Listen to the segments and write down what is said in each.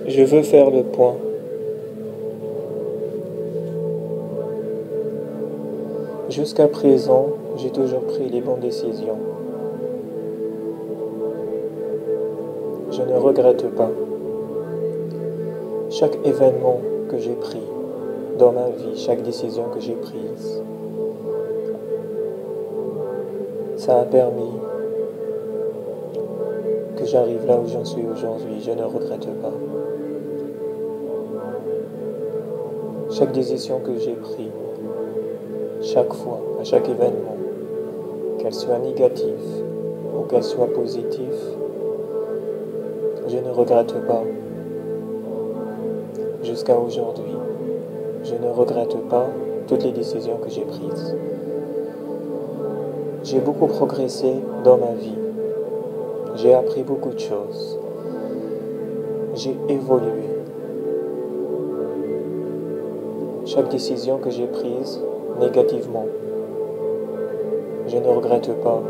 Je veux faire le point. Jusqu'à présent, j'ai toujours pris les bonnes décisions. Je ne regrette pas. Chaque événement que j'ai pris dans ma vie, chaque décision que j'ai prise, ça a permis que j'arrive là où j'en suis aujourd'hui. Je ne regrette pas. Chaque décision que j'ai prise, chaque fois, à chaque événement, qu'elle soit négative ou qu'elle soit positive, je ne regrette pas. Jusqu'à aujourd'hui, je ne regrette pas toutes les décisions que j'ai prises. J'ai beaucoup progressé dans ma vie. J'ai appris beaucoup de choses. J'ai évolué. Chaque décision que j'ai prise négativement, je ne regrette pas.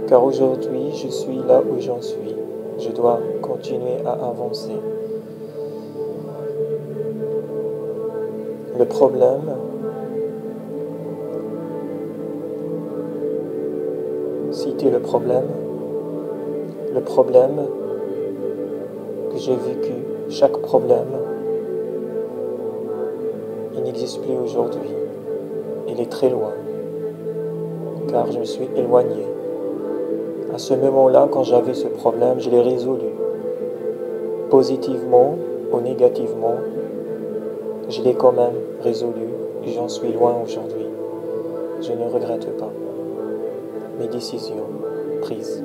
Car aujourd'hui, je suis là où j'en suis. Je dois continuer à avancer. Le problème, citer le problème que j'ai vécu, chaque problème, il n'existe plus aujourd'hui. Il est très loin, car je me suis éloigné. À ce moment-là, quand j'avais ce problème, je l'ai résolu. Positivement ou négativement, je l'ai quand même résolu et j'en suis loin aujourd'hui. Je ne regrette pas mes décisions prises.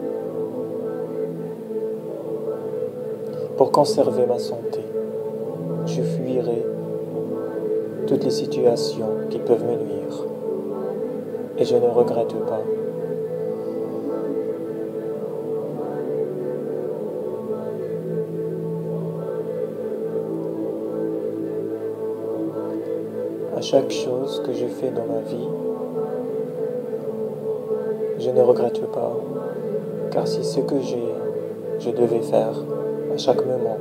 Pour conserver ma santé, je fuirai toutes les situations qui peuvent me nuire. Et je ne regrette pas. À chaque chose que je fais dans ma vie, je ne regrette pas, car c'est ce que je devais faire à chaque moment.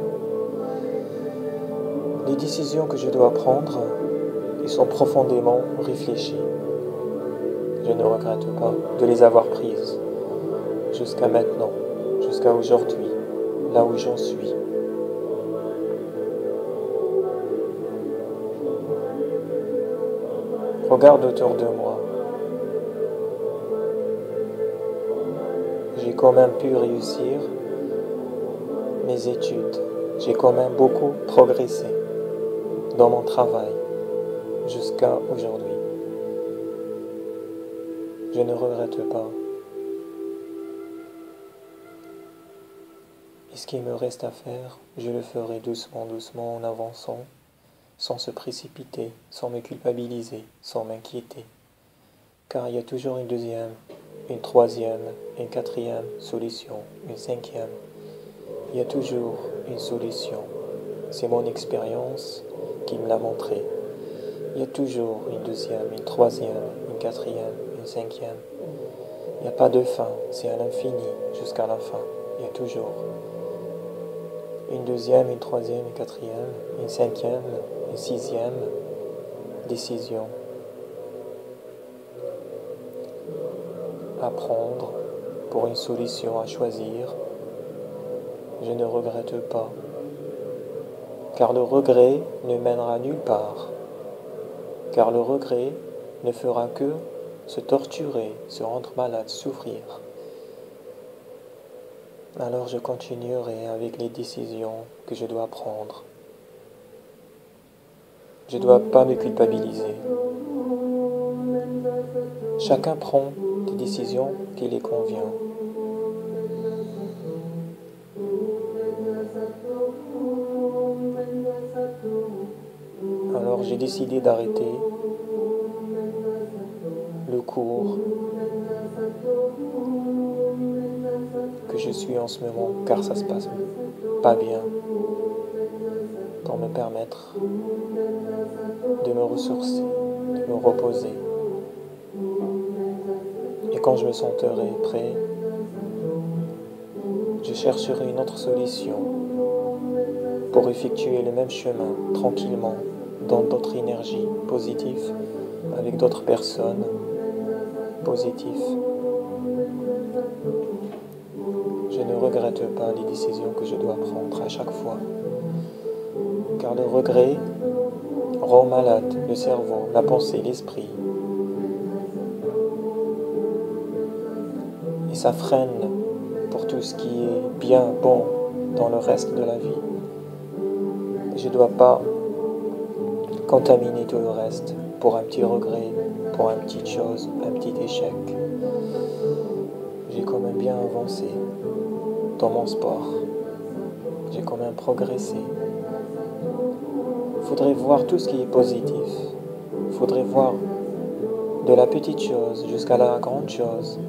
Les décisions que je dois prendre, ils sont profondément réfléchies. Je ne regrette pas de les avoir prises jusqu'à maintenant, jusqu'à aujourd'hui, là où j'en suis. Regarde autour de moi. J'ai quand même pu réussir mes études. J'ai quand même beaucoup progressé dans mon travail jusqu'à aujourd'hui. Je ne regrette pas. Et ce qu'il me reste à faire, je le ferai doucement, doucement en avançant, sans se précipiter, sans me culpabiliser, sans m'inquiéter. Car il y a toujours une deuxième, une troisième, une quatrième solution, une cinquième. Il y a toujours une solution. C'est mon expérience qui me l'a montré. Il y a toujours une deuxième, une troisième, une quatrième, une cinquième. Il n'y a pas de fin, c'est à l'infini, jusqu'à la fin. Il y a toujours une deuxième, une troisième, une quatrième, une cinquième, une sixième décision à prendre pour une solution à choisir. Je ne regrette pas, car le regret ne mènera nulle part, car le regret ne fera que se torturer, se rendre malade, souffrir. Alors je continuerai avec les décisions que je dois prendre. Je ne dois pas me culpabiliser. Chacun prend des décisions qui les convient. Alors j'ai décidé d'arrêter le cours que je suis en ce moment, car ça se passe pas bien, pour me permettre de me ressourcer, de me reposer. Et quand je me sentirai prêt, je chercherai une autre solution pour effectuer le même chemin tranquillement dans d'autres énergies positives, avec d'autres personnes positives. Je ne regrette pas les décisions que je dois prendre à chaque fois, car le regret rend malade le cerveau, la pensée, l'esprit, et ça freine pour tout ce qui est bien, bon dans le reste de la vie. Je ne dois pas contaminer tout le reste pour un petit regret, pour une petite chose, un petit échec. J'ai quand même bien avancé dans mon sport. J'ai quand même progressé. Il faudrait voir tout ce qui est positif. Il faudrait voir de la petite chose jusqu'à la grande chose.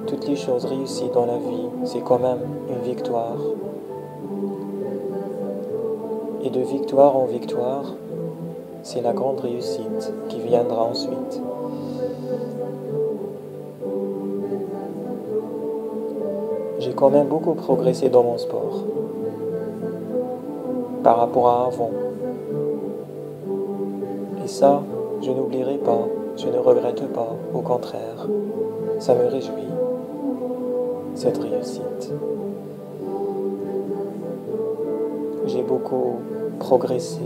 Toutes les choses réussies dans la vie, c'est quand même une victoire. Et de victoire en victoire, c'est la grande réussite qui viendra ensuite. J'ai quand même beaucoup progressé dans mon sport par rapport à avant. Et ça, je n'oublierai pas, je ne regrette pas, au contraire, ça me réjouit, cette réussite. J'ai beaucoup progressé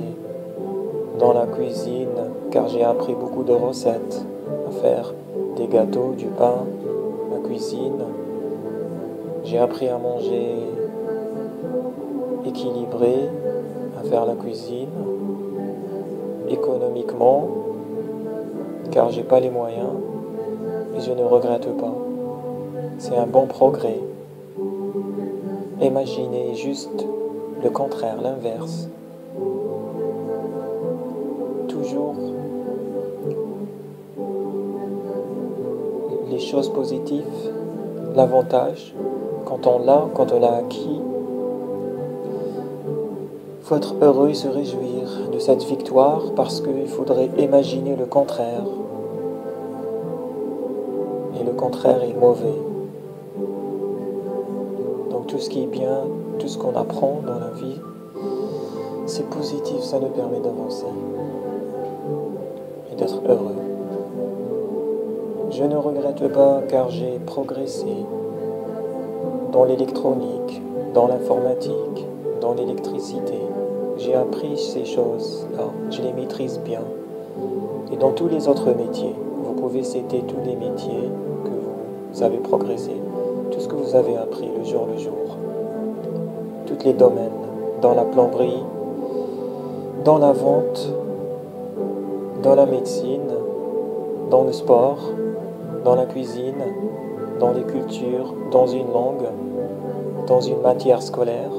dans la cuisine car j'ai appris beaucoup de recettes à faire des gâteaux, du pain, la cuisine. J'ai appris à manger équilibré, à faire la cuisine économiquement car j'ai pas les moyens et je ne regrette pas. C'est un bon progrès. Imaginez juste le contraire, l'inverse. Toujours les choses positives, l'avantage, quand on l'a acquis, il faut être heureux et se réjouir de cette victoire parce qu'il faudrait imaginer le contraire. Et le contraire est mauvais. Donc tout ce qui est bien, tout ce qu'on apprend dans la vie, c'est positif, ça nous permet d'avancer et d'être heureux. Je ne regrette pas car j'ai progressé dans l'électronique, dans l'informatique, dans l'électricité. J'ai appris ces choses-là, je les maîtrise bien. Et dans tous les autres métiers, vous pouvez citer tous les métiers que vous avez progressé, tout ce que vous avez appris le jour, tous les domaines, dans la plomberie, dans la vente, dans la médecine, dans le sport, dans la cuisine, dans les cultures, dans une langue, dans une matière scolaire.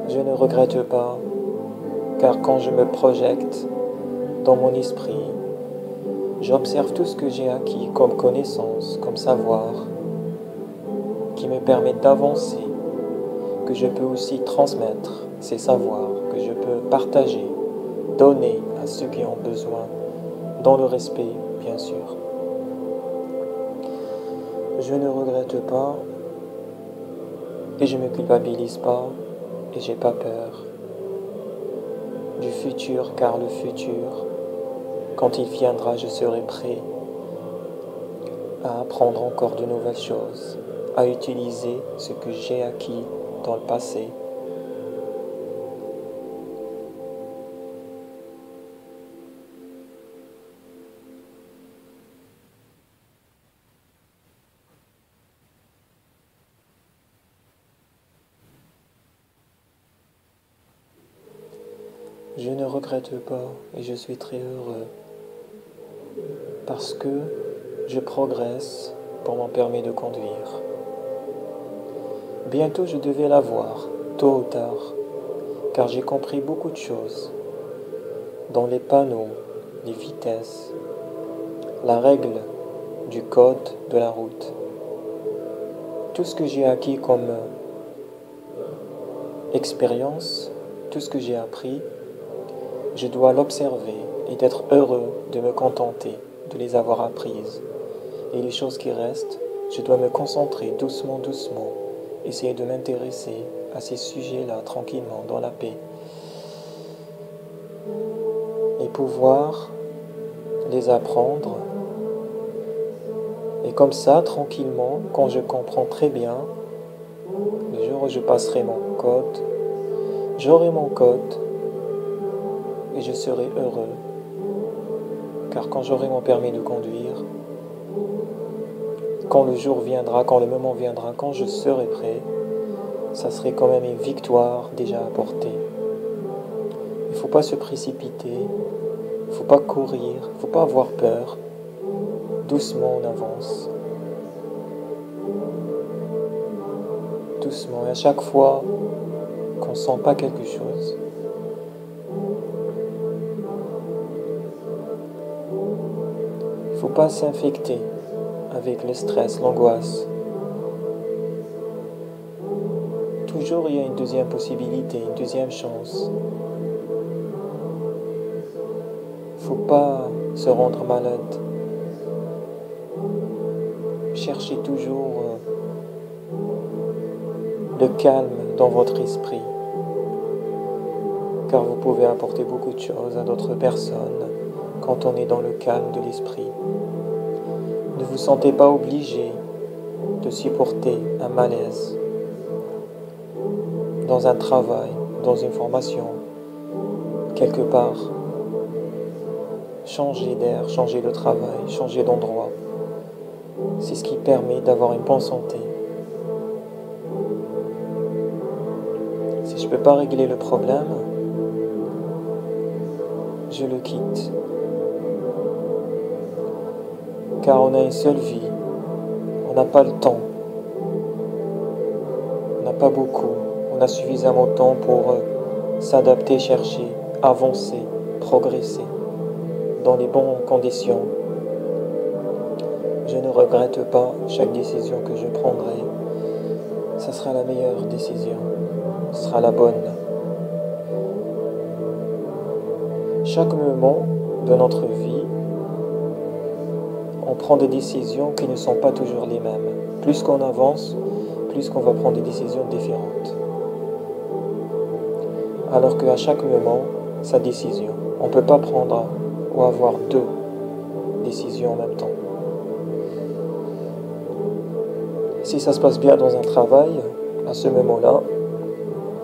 Je ne regrette pas, car quand je me projette dans mon esprit, j'observe tout ce que j'ai acquis comme connaissance, comme savoir, qui me permet d'avancer, que je peux aussi transmettre ces savoirs, que je peux partager, donner à ceux qui ont besoin, dans le respect, bien sûr. Je ne regrette pas et je ne me culpabilise pas et j'ai pas peur du futur, car le futur, quand il viendra, je serai prêt à apprendre encore de nouvelles choses, à utiliser ce que j'ai acquis dans le passé. Je ne regrette pas et je suis très heureux parce que je progresse pour mon permis de conduire. Bientôt je devais l'avoir, tôt ou tard, car j'ai compris beaucoup de choses dans les panneaux, les vitesses, la règle du code de la route. Tout ce que j'ai acquis comme expérience, tout ce que j'ai appris, je dois l'observer et d'être heureux de me contenter de les avoir apprises. Et les choses qui restent, je dois me concentrer doucement, doucement, essayer de m'intéresser à ces sujets-là tranquillement, dans la paix, et pouvoir les apprendre. Et comme ça, tranquillement, quand je comprends très bien, le jour où je passerai mon code, j'aurai mon code et je serai heureux. Car quand j'aurai mon permis de conduire, quand le jour viendra, quand le moment viendra, quand je serai prêt, ça serait quand même une victoire déjà apportée. Il ne faut pas se précipiter, il ne faut pas courir, il ne faut pas avoir peur. Doucement on avance. Doucement. Et à chaque fois qu'on ne sent pas quelque chose, il ne faut pas s'infecter avec le stress, l'angoisse. Toujours il y a une deuxième possibilité, une deuxième chance. Il ne faut pas se rendre malade. Cherchez toujours le calme dans votre esprit, car vous pouvez apporter beaucoup de choses à d'autres personnes quand on est dans le calme de l'esprit. Ne vous sentez pas obligé de supporter un malaise dans un travail, dans une formation, quelque part. Changez d'air, changez de travail, changez d'endroit. C'est ce qui permet d'avoir une bonne santé. Si je ne peux pas régler le problème, je le quitte. Car on a une seule vie, on n'a pas le temps, on n'a pas beaucoup, on a suffisamment de temps pour s'adapter, chercher, avancer, progresser dans les bonnes conditions. Je ne regrette pas chaque décision que je prendrai. Ça sera la meilleure décision. Ce sera la bonne. Chaque moment de notre vie, on prend des décisions qui ne sont pas toujours les mêmes. Plus qu'on avance, plus qu'on va prendre des décisions différentes. Alors qu'à chaque moment, sa décision. On ne peut pas prendre ou avoir deux décisions en même temps. Si ça se passe bien dans un travail, à ce moment-là,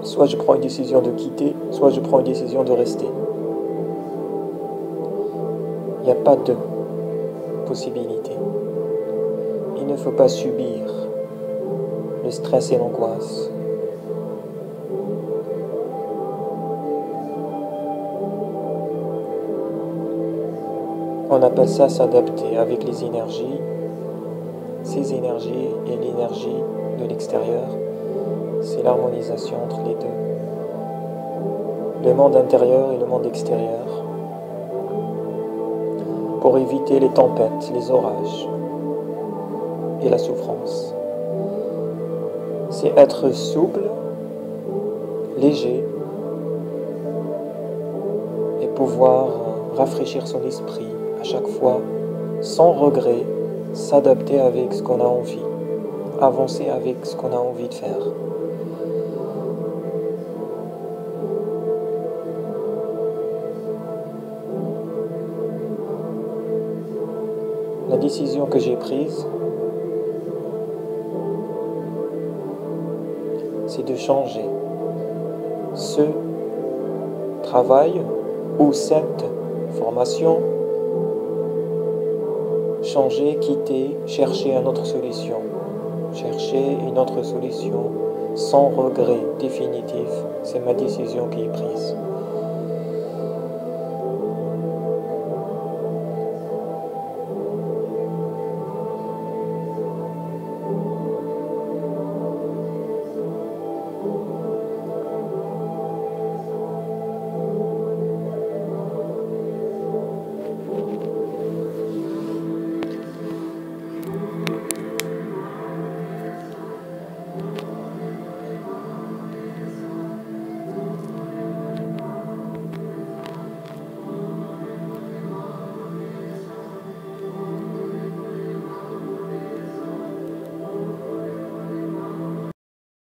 soit je prends une décision de quitter, soit je prends une décision de rester. Il n'y a pas de possibilité. Il ne faut pas subir le stress et l'angoisse. On appelle ça s'adapter avec les énergies, ces énergies et l'énergie de l'extérieur. C'est l'harmonisation entre les deux. Le monde intérieur et le monde extérieur. Pour éviter les tempêtes, les orages et la souffrance. C'est être souple, léger et pouvoir rafraîchir son esprit à chaque fois, sans regret, s'adapter avec ce qu'on a envie, avancer avec ce qu'on a envie de faire. La décision que j'ai prise, c'est de changer ce travail ou cette formation, changer, quitter, chercher une autre solution. Chercher une autre solution sans regret définitif, c'est ma décision qui est prise.